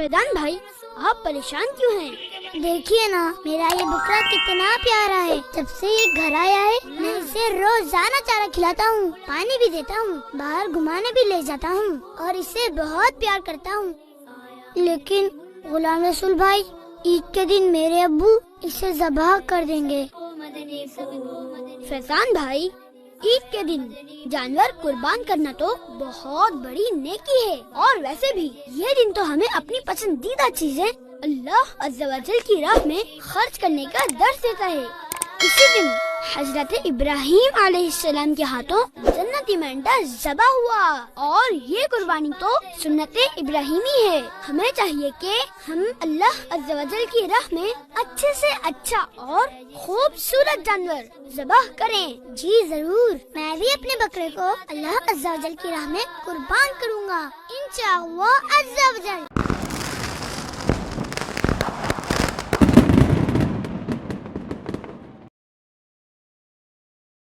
فیضان بھائی، آپ پریشان کیوں ہیں؟ دیکھیے نا، میرا یہ بکرا کتنا پیارا ہے۔ جب سے یہ گھر آیا ہے میں اسے روزانہ چارہ کھلاتا ہوں، پانی بھی دیتا ہوں، باہر گھمانے بھی لے جاتا ہوں اور اسے بہت پیار کرتا ہوں۔ لیکن غلام رسول بھائی، عید کے دن میرے ابو اسے ذبح کر دیں گے۔ فیضان بھائی، عید کے دن جانور قربان کرنا تو بہت بڑی نیکی ہے، اور ویسے بھی یہ دن تو ہمیں اپنی پسندیدہ چیزیں اللہ عز و جل کی راہ میں خرچ کرنے کا درس دیتا ہے۔ اسی دن حضرت ابراہیم علیہ السلام کے ہاتھوں جنتی مینڈا ذبح ہوا، اور یہ قربانی تو سنت ابراہیمی ہے۔ ہمیں چاہیے کہ ہم اللہ عز و جل کی راہ میں اچھے سے اچھا اور خوبصورت جانور ذبح کریں۔ جی ضرور، میں بھی اپنے بکرے کو اللہ عز و جل کی راہ میں قربان کروں گا، انشاءاللہ عز و جل۔